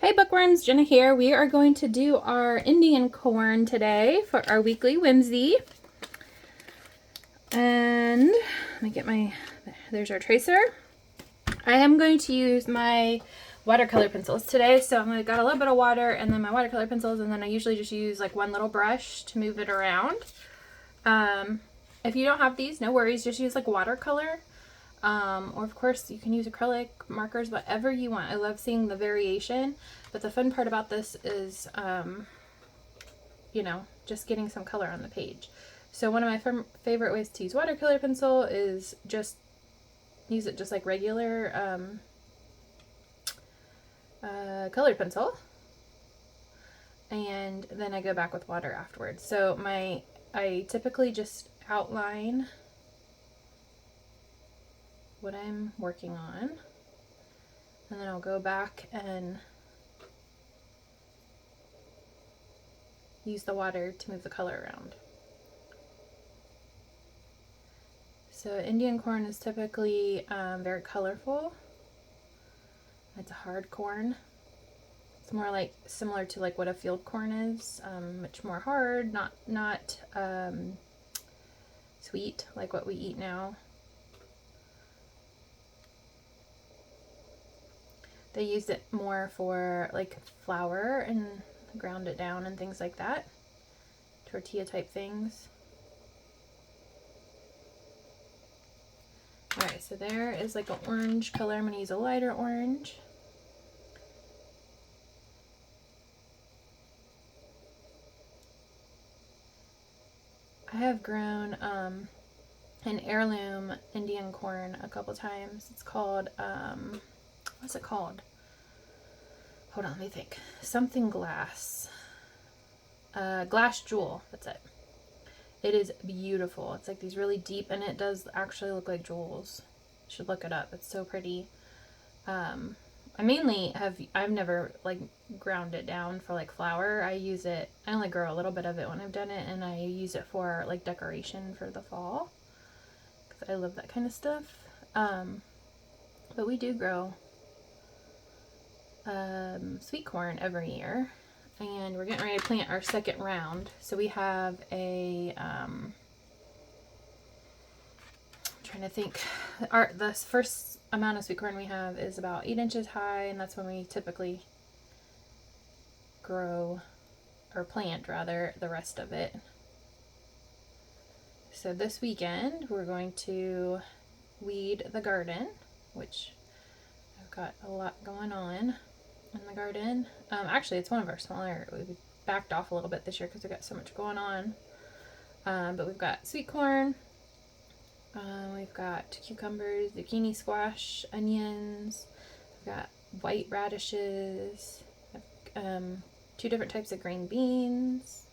Hey Bookworms, Jenna here. We are going to do our Indian corn today for our weekly whimsy. And let me get there's our tracer. I am going to use my watercolor pencils today. So I got a little bit of water and then my watercolor pencils, and then I usually just use like one little brush to move it around. If you don't have these, no worries, just use like watercolor. Or of course you can use acrylic markers, whatever you want. I love seeing the variation, but the fun part about this is, just getting some color on the page. So one of my favorite ways to use watercolor pencil is just use it just like regular colored pencil, and then I go back with water afterwards. So I typically just outline what I'm working on, and then I'll go back and use the water to move the color around. So Indian corn is typically very colorful. It's a hard corn. It's more like similar to like what a field corn is, much more hard, not sweet like what we eat now. They use it more for like flour and ground it down and things like that. Tortilla type things. Alright, so there is like an orange color. I'm going to use a lighter orange. I have grown an heirloom Indian corn a couple times. It's called, what's it called? Hold on, let me think. Something glass. Glass jewel, that's it. It is beautiful. It's like these really deep, and it does actually look like jewels. You should look it up. It's so pretty. I've never like ground it down for like flour. I only grow a little bit of it when I've done it, and I use it for like decoration for the fall, because I love that kind of stuff. But we do grow sweet corn every year, and we're getting ready to plant our second round. So we have I'm trying to think, the first amount of sweet corn we have is about 8 inches high, and that's when we typically grow, or plant rather, the rest of it. So this weekend we're going to weed the garden, which I've got a lot going on in the garden. Actually, it's one of our smaller. We backed off a little bit this year because we got so much going on. But we've got sweet corn. We've got cucumbers, zucchini, squash, onions. We've got white radishes. 2 different types of green beans.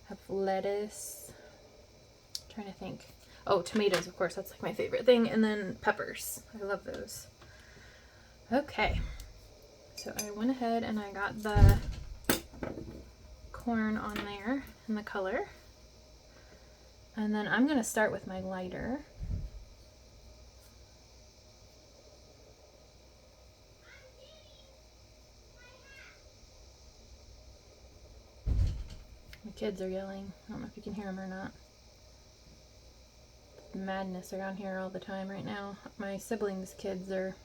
Have lettuce. I'm trying to think. Oh, tomatoes, of course. That's like my favorite thing. And then peppers. I love those. Okay. So I went ahead and I got the corn on there and the color. And then I'm going to start with my lighter. The kids are yelling. I don't know if you can hear them or not. Madness around here all the time right now. My siblings' kids are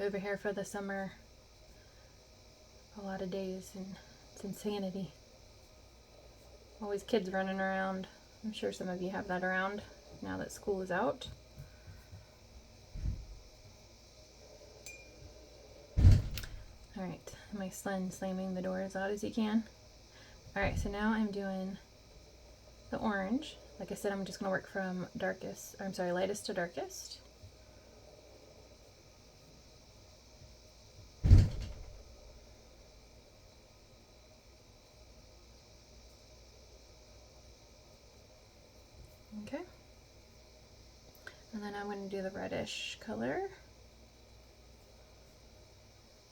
over here for the summer a lot of days, and it's insanity. Always kids running around. I'm sure some of you have that around now that school is out. Alright, my son slamming the door as loud as he can. Alright, so now I'm doing the orange. Like I said, I'm just going to work from lightest to darkest. Okay. And then I'm going to do the reddish color.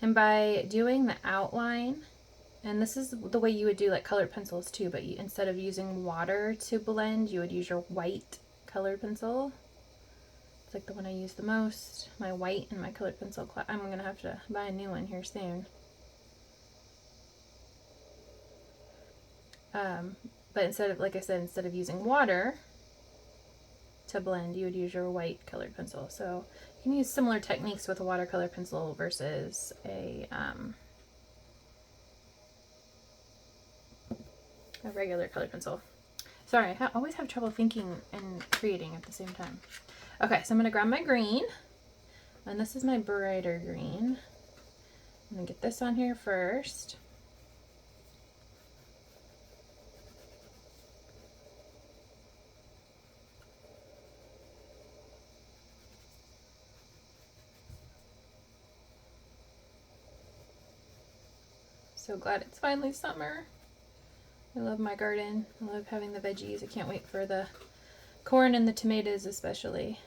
And by doing the outline, and this is the way you would do like colored pencils too, but instead of using water to blend, you would use your white colored pencil. It's like the one I use the most. My white and my colored pencil. I'm going to have to buy a new one here soon. But instead of, like I said, instead of using water to blend, you would use your white colored pencil. So you can use similar techniques with a watercolor pencil versus a regular colored pencil. Sorry, I always have trouble thinking and creating at the same time. Okay, so I'm going to grab my green, and this is my brighter green. I'm going to get this on here first. So glad it's finally summer. I love my garden. I love having the veggies. I can't wait for the corn and the tomatoes especially.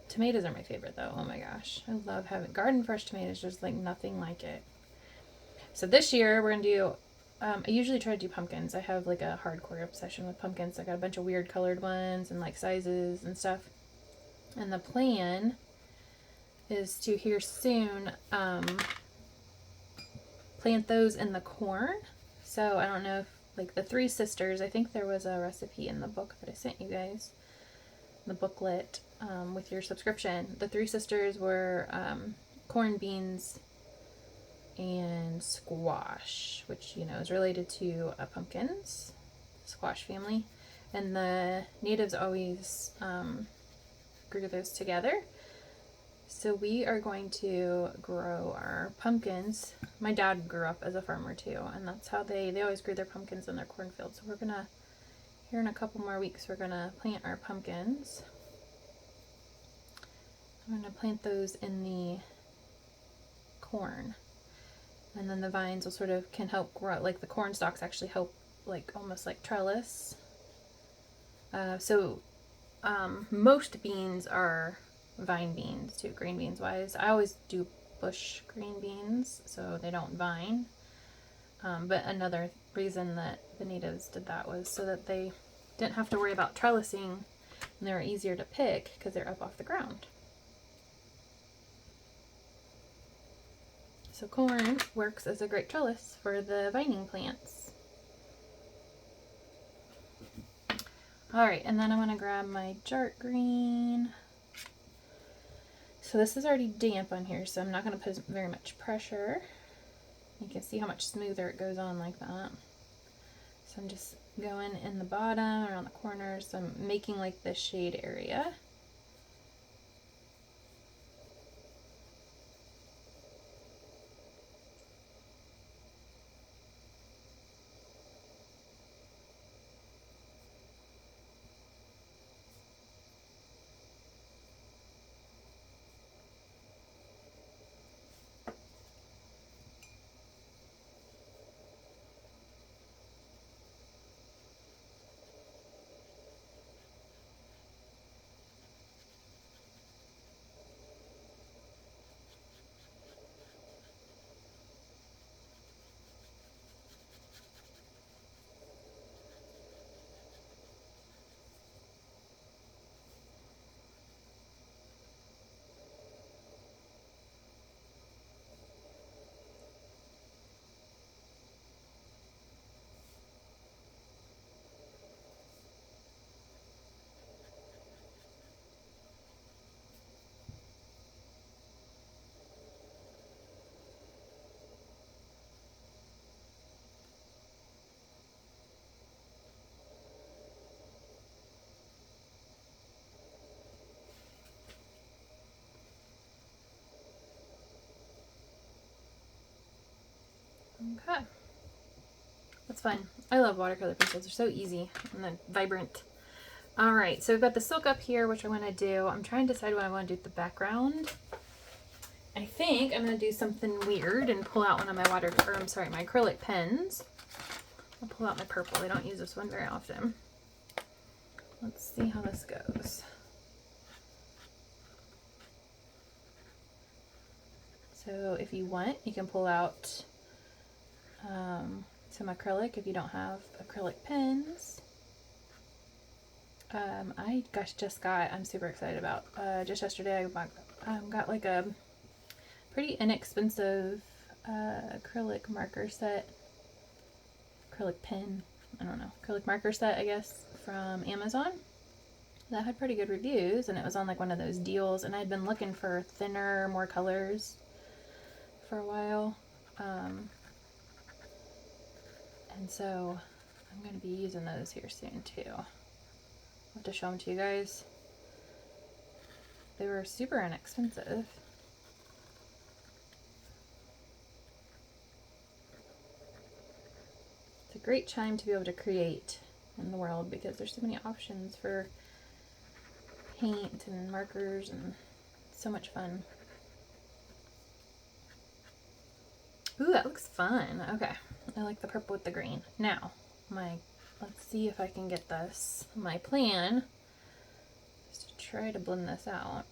Tomatoes are my favorite though. Oh my gosh. I love having garden fresh tomatoes. There's like nothing like it. So this year we're going to do, I usually try to do pumpkins. I have like a hardcore obsession with pumpkins. I got a bunch of weird colored ones and like sizes and stuff. And the plan is to here soon plant those in the corn. So I don't know if like the Three Sisters, I think there was a recipe in the book that I sent you guys, the booklet with your subscription. The Three Sisters were corn, beans, and squash, which you know is related to pumpkins, squash family, and the natives always grew those together. So we are going to grow our pumpkins. My dad grew up as a farmer too, and that's how they always grew their pumpkins in their cornfields. So we're gonna, here in a couple more weeks, we're gonna plant our pumpkins. I'm gonna plant those in the corn, and then the vines will sort of can help grow, like the corn stalks actually help, like almost like trellis. Most beans are vine beans too, green beans wise. I always do bush green beans so they don't vine. But another reason that the natives did that was so that they didn't have to worry about trellising, and they were easier to pick because they're up off the ground. So corn works as a great trellis for the vining plants. Alright, and then I'm going to grab my dark green. So this is already damp on here, so I'm not going to put very much pressure. You can see how much smoother it goes on like that. So I'm just going in the bottom, around the corners, so I'm making like this shade area. Okay. That's fun. I love watercolor pencils. They're so easy and then vibrant. Alright, so we've got the silk up here, which I want to do. I'm trying to decide what I want to do with the background. I think I'm going to do something weird and pull out one of my my acrylic pens. I'll pull out my purple. I don't use this one very often. Let's see how this goes. So if you want, you can pull out some acrylic if you don't have acrylic pens. I just got, I'm super excited about, just yesterday I got like a pretty inexpensive acrylic marker set, acrylic pen, I don't know, acrylic marker set, I guess, from Amazon. That had pretty good reviews, and it was on like one of those deals, and I'd been looking for thinner, more colors for a while. And so I'm going to be using those here soon too. I'll have to show them to you guys. They were super inexpensive. It's a great time to be able to create in the world because there's so many options for paint and markers, and it's so much fun. Ooh, that looks fun. Okay, I like the purple with the green. Now, let's see if I can get this. My plan is to try to blend this out.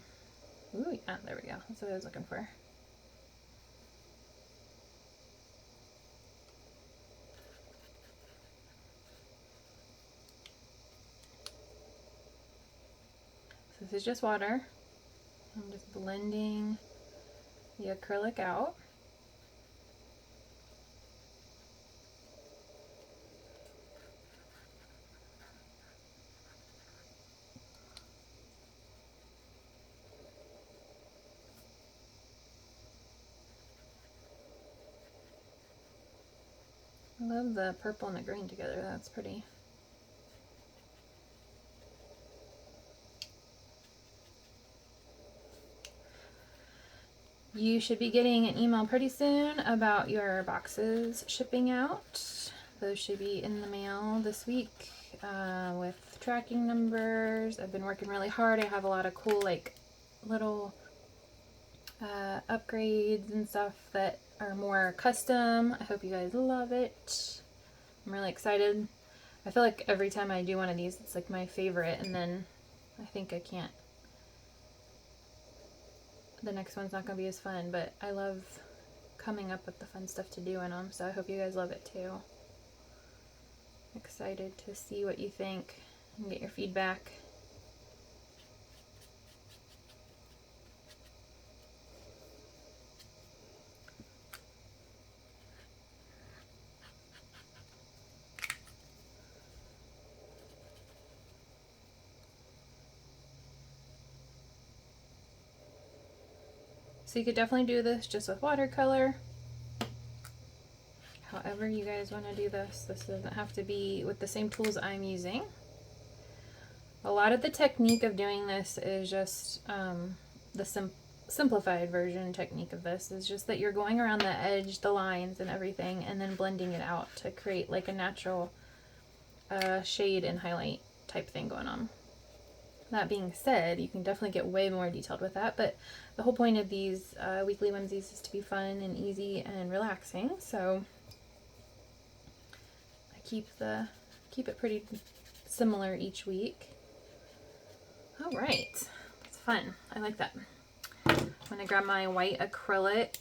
Ooh, yeah, there we go. That's what I was looking for. So this is just water. I'm just blending the acrylic out. I love the purple and the green together. That's pretty. You should be getting an email pretty soon about your boxes shipping out. Those should be in the mail this week with tracking numbers. I've been working really hard. I have a lot of cool like little upgrades and stuff that are more custom. I hope you guys love it. I'm really excited. I feel like every time I do one of these, it's like my favorite, and then I think the next one's not going to be as fun, but I love coming up with the fun stuff to do in them, so I hope you guys love it too. Excited to see what you think and get your feedback. So you could definitely do this just with watercolor. However you guys want to do this. This doesn't have to be with the same tools I'm using. A lot of the technique of doing this is just the simplified version technique of this is just that you're going around the edge, the lines and everything, and then blending it out to create like a natural shade and highlight type thing going on. That being said, you can definitely get way more detailed with that, but the whole point of these weekly whimsies is to be fun and easy and relaxing, so I keep it pretty similar each week. All right, that's fun. I like that. I'm gonna grab my white acrylic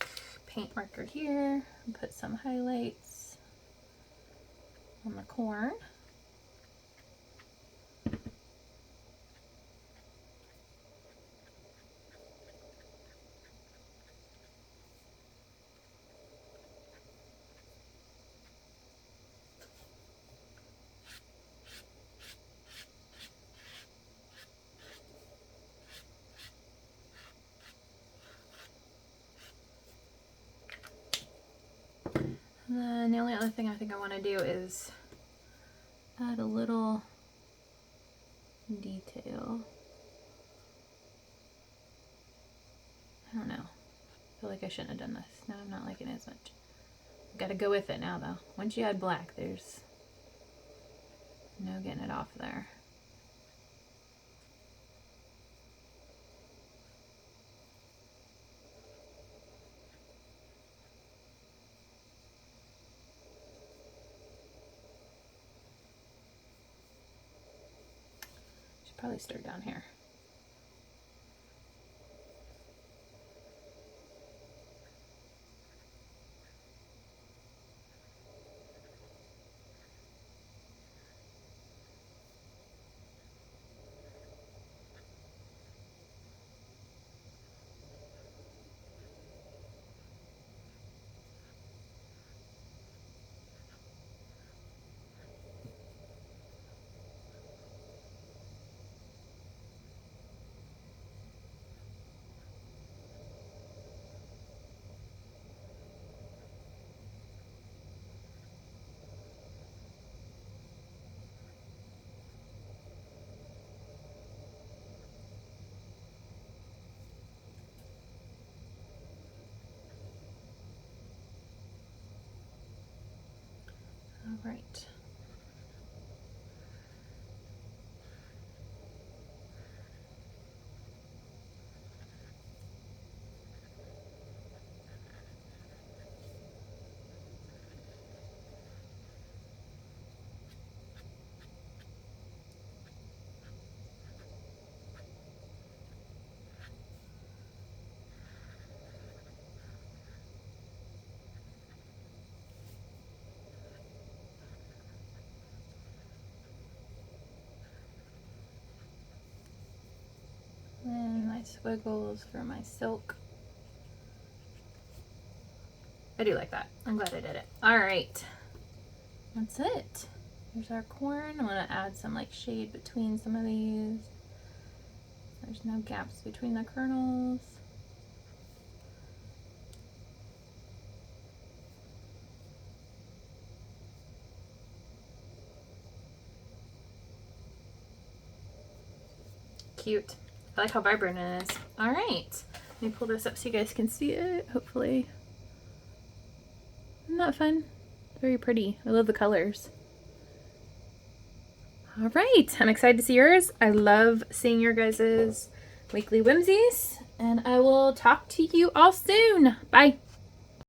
paint marker here and put some highlights on the corn. And then the only other thing I think I want to do is add a little detail. I don't know. I feel like I shouldn't have done this. Now I'm not liking it as much. Gotta go with it now though. Once you add black, there's no getting it off there. Should probably start down here. Right. And my squiggles for my silk. I do like that. I'm glad I did it. All right. That's it. Here's our corn. I'm going to add some like shade between some of these. There's no gaps between the kernels. Cute. I like how vibrant it is. All right. Let me pull this up so you guys can see it, hopefully. Isn't that fun? Very pretty. I love the colors. All right. I'm excited to see yours. I love seeing your guys' weekly whimsies. And I will talk to you all soon. Bye.